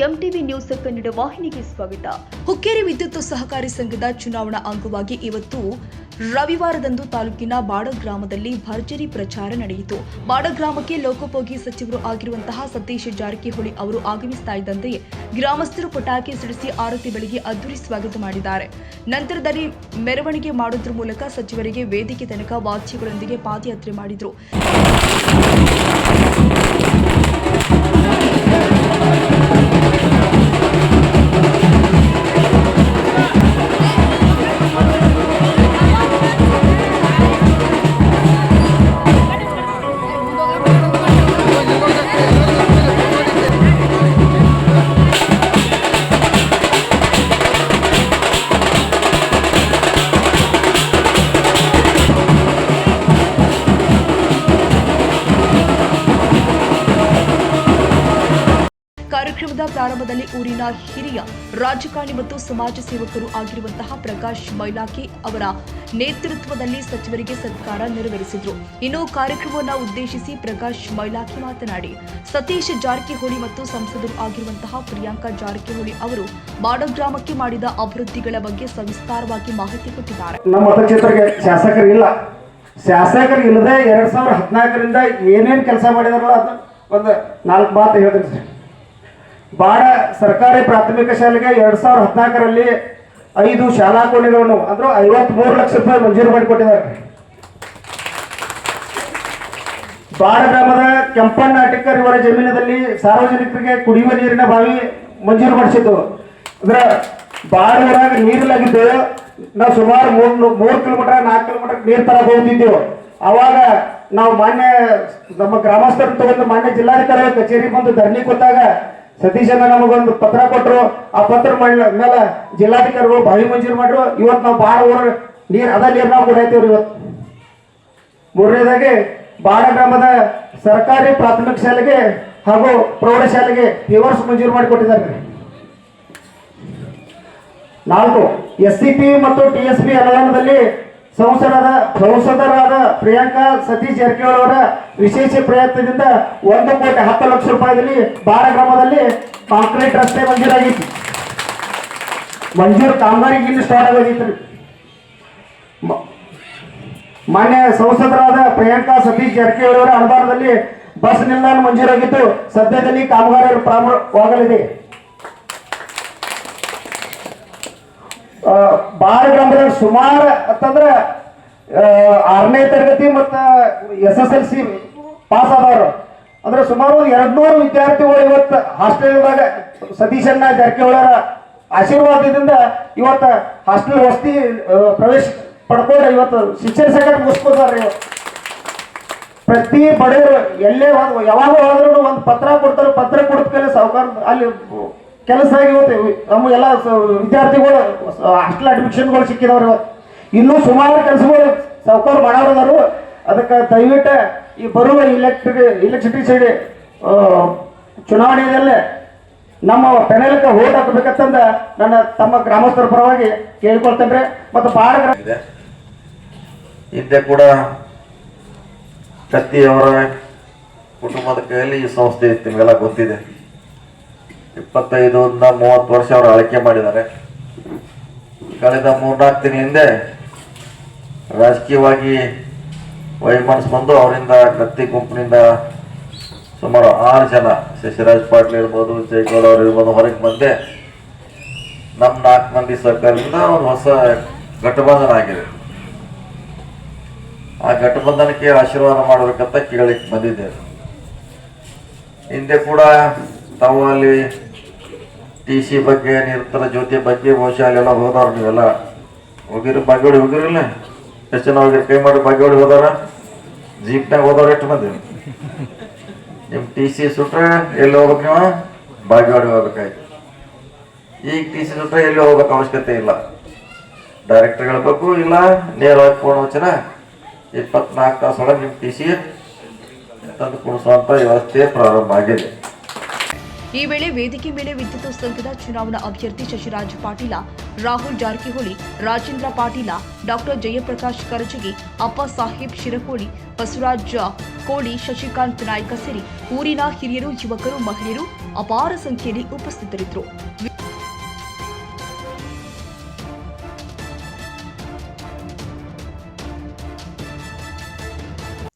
MTV news Kannada ವಾಹಿನಿಗೆ ಸ್ವಾಗತ. ಹುಕ್ಕೇರಿ ವಿದ್ಯುತ್ ಸಹಕಾರಿ ಸಂಘದ ಚುನಾವಣಾ ಅಂಗವಾಗಿ ಇವತ್ತು ರವಿವಾರದಂದು ತಾಲೂಕಿನ ಬಾಡ ಗ್ರಾಮದಲ್ಲಿ ಭರ್ಜರಿ ಪ್ರಚಾರ ನಡೆಯಿತು. ಬಾಡ ಗ್ರಾಮಕ್ಕೆ ಲೋಕೋಪಯೋಗಿ ಸಚಿವರು ಆಗಿರುವಂತಹ ಸತೀಶ್ ಜಾರಕಿಹೊಳಿ ಅವರು ಆಗಮಿಸ್ತಾ ಇದ್ದಂತೆಯೇ ಗ್ರಾಮಸ್ಥರು ಪಟಾಕಿ ಸಿಡಿಸಿ ಆರತಿ ಬೆಳಗ್ಗೆ ಅದ್ದೂರಿ ಸ್ವಾಗತ ಮಾಡಿದ್ದಾರೆ. ನಂತರದಲ್ಲಿ ಮೆರವಣಿಗೆ ಮಾಡುವುದರ ಮೂಲಕ ಸಚಿವರಿಗೆ ವೇದಿಕೆ ತನಕ ವಾದ್ಯಗಳೊಂದಿಗೆ ಪಾದಯಾತ್ರೆ ಮಾಡಿದರು. ಕಾರ್ಯಕ್ರಮದ ಪ್ರಾರಂಭದಲ್ಲಿ ಊರಿನ ಹಿರಿಯ ರಾಜಕಾರಣಿ ಮತ್ತು ಸಮಾಜ ಸೇವಕರು ಆಗಿರುವಂತಹ ಪ್ರಕಾಶ್ ಮೈಲಾಕಿ ಅವರ ನೇತೃತ್ವದಲ್ಲಿ ಸಚಿವರಿಗೆ ಸತ್ಕಾರ ನೆರವೇರಿಸಿದರು. ಇನ್ನು ಕಾರ್ಯಕ್ರಮವನ್ನು ಉದ್ದೇಶಿಸಿ ಪ್ರಕಾಶ್ ಮೈಲಾಕಿ ಮಾತನಾಡಿ, ಸತೀಶ್ ಜಾರಕಿಹೊಳಿ ಮತ್ತು ಸಂಸದರು ಆಗಿರುವಂತಹ ಪ್ರಿಯಾಂಕಾ ಜಾರಕಿಹೊಳಿ ಅವರು ಬಾಡ ಗ್ರಾಮಕ್ಕೆ ಮಾಡಿದ ಅಭಿವೃದ್ಧಿಗಳ ಬಗ್ಗೆ ಸವಿಸ್ತಾರವಾಗಿ ಮಾಹಿತಿ ಕೊಟ್ಟಿದ್ದಾರೆ. ನಮ್ಮ ಮತಕ್ಷೇತ್ರಕ್ಕೆ ಶಾಸಕರು ಇಲ್ಲದೆ 2014ರಿಂದ ಏನೇನು ಕೆಲಸ ಮಾಡಿದಾರಲ್ಲ ಅದು ಒಂದು 4 ಮಾತು ಹೇಳ್ತೀನಿ. ಬಾಡ ಸರ್ಕಾರಿ ಪ್ರಾಥಮಿಕ ಶಾಲೆಗೆ 2014ರಲ್ಲಿ 5 ಶಾಲಾ ಕೋಣೆಗಳನ್ನು ಅಂದ್ರೆ 53 ಲಕ್ಷ ರೂಪಾಯಿ ಮಂಜೂರು ಮಾಡಿಕೊಟ್ಟಿದ್ದಾರೆ. ಬಾಡ ಗ್ರಾಮದ ಕೆಂಪಣ್ಣ ಅಟಿಕರ್ ಇವರ ಜಮೀನಿನಲ್ಲಿ ಸಾರ್ವಜನಿಕರಿಗೆ ಕುಡಿಯುವ ನೀರಿನ ಬಾವಿ ಮಂಜೂರು ಮಾಡಿಸಿದ್ದು. ಅಂದ್ರೆ ಬಾಡ ಊರಾಗ ನೀರಿಲಾಗಿದ್ದು ನಾವು ಸುಮಾರು 3 ಕಿಲೋಮೀಟರ್ 4 ಕಿಲೋಮೀಟರ್ ನೀರು ತರ ಹೋಗ್ತಿದ್ದೆವು. ಅವಾಗ ನಾವು ಮಾನ್ಯ ನಮ್ಮ ಗ್ರಾಮಸ್ಥರು ತಗೊಂಡು ಮಾನ್ಯ ಜಿಲ್ಲಾಧಿಕಾರಿ ಕಚೇರಿ ಬಂದು ಧರಣಿ ಕೊಟ್ಟಾಗ ಸತೀಶಣ್ಣ ನಮಗೊಂದು ಪತ್ರ ಕೊಟ್ಟರು. ಆ ಪತ್ರ ಮೇಲೆ ಜಿಲ್ಲಾಧಿಕಾರಿಗಳು ಬಾವಿ ಮಂಜೂರು ಮಾಡ್ರು. ಇವತ್ತು ನಾವು ಬಾಡ ಊರ ನೀರು ನೀರು ನಾವು ಕೊಡಾಯ್ತೀವ್ರಿ. ಇವತ್ತು 3ನೇದಾಗಿ ಬಾಡ ಗ್ರಾಮದ ಸರ್ಕಾರಿ ಪ್ರಾಥಮಿಕ ಶಾಲೆಗೆ ಹಾಗೂ ಪ್ರೌಢಶಾಲೆಗೆ ಫೀವರ್ಸ್ ಮಂಜೂರು ಮಾಡಿಕೊಟ್ಟಿದ್ದಾರೆ. 4 SCP ಮತ್ತು TSP ಅನುದಾನದಲ್ಲಿ ಸಂಸದರಾದ ಪ್ರಿಯಾಂಕಾ ಸತೀಶ್ ಜಾರಕಿಹೊಳಿ ಅವರ ವಿಶೇಷ ಪ್ರಯತ್ನದಿಂದ 1,10,00,000 ರೂಪಾಯಿದಲ್ಲಿ ಬಾಡ ಗ್ರಾಮದಲ್ಲಿ ಕಾಂಕ್ರೀಟ್ ರಸ್ತೆ ಮಂಜೂರಾಗಿತ್ತು. ಕಾಮಗಾರಿಗೆ ಇಲ್ಲಿ ಸ್ಟಾರ್ಟ್ ಆಗೋದಿತ್ತು. ಮಾನ್ಯ ಸಂಸದರಾದ ಪ್ರಿಯಾಂಕಾ ಸತೀಶ್ ಜಾರಕಿಹೊಳಿ ಅವರ ಅನುದಾನದಲ್ಲಿ ಬಸ್ ನಿಲ್ದಾಣ ಮಂಜೂರಾಗಿದ್ದು ಸದ್ಯದಲ್ಲಿ ಕಾಮಗಾರಿ ಪ್ರಾರಂಭವಾಗಲಿದೆ. ಬಾಡ ಗ್ರಾಮದಲ್ಲಿ ಸುಮಾರು ಅಂತಂದ್ರೆ 6ನೇ ತರಗತಿ ಮತ್ತು SSLC ಪಾಸ್ ಆದವರು ಅಂದ್ರೆ ಸುಮಾರು 200 ವಿದ್ಯಾರ್ಥಿಗಳು ಇವತ್ತು ಹಾಸ್ಟೆಲ್ದಾಗ ಸತೀಶಣ್ಣ ಜಾರಕಿಹೊಳಿ ಅವರ ಆಶೀರ್ವಾದದಿಂದ ಇವತ್ತು ಹಾಸ್ಟೆಲ್ ವಸತಿ ಪ್ರವೇಶ ಪಡ್ಕೊಂಡು ಇವತ್ತು ಶಿಕ್ಷಣ ಸಂಕಟ ಮುಗಿಸ್ಕೋತಾರೆ. ಪ್ರತಿ ಬಡವರು ಎಲ್ಲೇ ಯಾವಾಗ ಹೋದ್ರೂ ಒಂದು ಪತ್ರ ಕೊಡ್ತಾರೆ. ಪತ್ರ ಕೊಡ್ತ ಸಾವುಕಾರ ಅಲ್ಲಿ ಕೆಲಸ ಆಗಿ ನಮ್ಮ ಎಲ್ಲ ವಿದ್ಯಾರ್ಥಿಗಳು ಹಾಸ್ಟೆಲ್ ಅಡ್ಮಿಷನ್ಗಳು ಸಿಕ್ಕಿದವ್ರು. ಇವತ್ತು ಇನ್ನೂ ಸುಮಾರು ಕೆಲಸಗಳು ಸಾವುಕಾರ ಮಾಡೋರು. ಅದಕ್ಕೆ ದಯವಿಟ್ಟು ಈ ಬರುವ ಇಲೆಕ್ಟ್ರಿಸಿಟಿ ಚುನಾವಣೆಯಲ್ಲೇ ನಮ್ಮ ಪೆನಲ್ಗೆ ಓಟ್ ಹಾಕಬೇಕಂತಂದ ನನ್ನ ತಮ್ಮ ಗ್ರಾಮಸ್ಥರ ಪರವಾಗಿ ಕೇಳ್ಕೊಳ್ತೇನೆ. ಮತ್ತು ಬಾಡ ಹಿಂದೆ ಕೂಡ ಕತ್ತಿ ಅವರ ಕುಟುಂಬದ ಕೈಯಲ್ಲಿ ಈ ಸಂಸ್ಥೆ ಇತ್ತು, ನಿಮಗೆಲ್ಲ ಗೊತ್ತಿದೆ. 25ರಿಂದ 30 ವರ್ಷ ಅವರು ಆಳ್ಕೆ ಮಾಡಿದ್ದಾರೆ. ಕಳೆದ 3-4 ದಿನ ಹಿಂದೆ ರಾಜಕೀಯವಾಗಿ ವೈಮನಸ್ ಬಂದು ಅವರಿಂದ ಕತ್ತಿ ಗುಂಪಿನಿಂದ ಸುಮಾರು 6 ಜನ, ಶಶಿರಾಜ್ ಪಾಟೀಲ್ ಇರ್ಬೋದು, ಜಯಗೌಡ ಅವರು ಇರ್ಬೋದು, ಹೊರಗೆ ಬಂದೆ ನಮ್ಮ 4 ಮಂದಿ ಸರ್ಕಾರದಿಂದ ಒಂದು ಹೊಸ ಘಟಬಂಧನ ಆಗಿದೆ. ಆ ಘಟಬಂಧನಕ್ಕೆ ಆಶೀರ್ವಾದ ಮಾಡಬೇಕಂತ ಕೇಳಲಿಕ್ಕೆ ಬಂದಿದ್ದೇವೆ. ಹಿಂದೆ ಕೂಡ ತಾವು ಅಲ್ಲಿ TC ಬಗ್ಗೆ, ನಿರಂತರ ಜ್ಯೋತಿ ಬಗ್ಗೆ ಬಹುಶಃ ಅಲ್ಲೆಲ್ಲ ಹೋದವ್ರು. ನೀವೆಲ್ಲ ಹೋಗಿರಿ, ಬಾಗೇವಾಡಿ ಹೋಗಿರಲ್ಲ? ಎಷ್ಟು ಜನ ಹೋಗಿರಿ? ಕೈ ಮಾಡಿ. ಬಾಗೇವಾಡಿ ಹೋದಾರ? ಜೀಪ್ನಾಗ ಹೋದವ್ರು ಎಷ್ಟು ಮಂದಿ? ನಿಮ್ಮ TC ಸುಟ್ರೆ ಎಲ್ಲಿ ಹೋಗ್ಬೇಕು? ನೀವು ಬಾಗೇವಾಡಿ ಹೋಗ್ಬೇಕಾಯ್ತು. ಈಗ TC ಸುಟ್ರೆ ಎಲ್ಲಿ ಹೋಗ್ಬೇಕು ಅವಶ್ಯಕತೆ ಇಲ್ಲ, ಡೈರೆಕ್ಟರ್ ಹೇಳ್ಬೇಕು, ಇಲ್ಲ ನೇರವಾಗಿ ಫೋನ್ ವಚನ 24 ತಾಸೊಳಗೆ ನಿಮ್ಮ TC ತಂದು ಕೊಡಿಸುವಂತ ವ್ಯವಸ್ಥೆ ಪ್ರಾರಂಭ ಆಗಿದೆ. ಈ ವೇಳೆ ವೇದಿಕೆ ಮೇಲೆ ವಿದ್ಯುತ್ ಸಂಘದ ಚುನಾವಣಾ ಅಭ್ಯರ್ಥಿ ಶಶಿರಾಜ್ ಪಾಟೀಲ, ರಾಹುಲ್ ಜಾರಕಿಹೊಳಿ, ರಾಜೇಂದ್ರ ಪಾಟೀಲ, ಡಾಕ್ಟರ್ ಜಯಪ್ರಕಾಶ್ ಕರಜಗಿ, ಅಪ್ಪ ಸಾಹೇಬ್ ಶಿರಕೋಳಿ, ಬಸವರಾಜ ಕೋಳಿ, ಶಶಿಕಾಂತ್ ನಾಯ್ಕ ಸೇರಿ ಊರಿನ ಹಿರಿಯರು, ಯುವಕರು, ಮಹಿಳೆಯರು ಅಪಾರ ಸಂಖ್ಯೆಯಲ್ಲಿ ಉಪಸ್ಥಿತರಿದ್ದರು.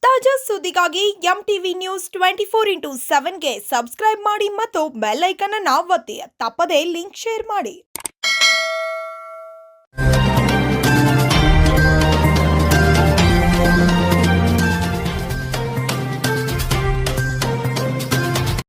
ತಾಜಾ ಸುದ್ದಿಗಾಗಿ MTV ನ್ಯೂಸ್ 24/7ಗೆ ಸಬ್ಸ್ಕ್ರೈಬ್ ಮಾಡಿ ಮತ್ತು ಬೆಲ್ ಐಕಾನ್ ಅನ್ನು ಒತ್ತಿ. ತಪ್ಪದೇ ಲಿಂಕ್ ಶೇರ್ ಮಾಡಿ.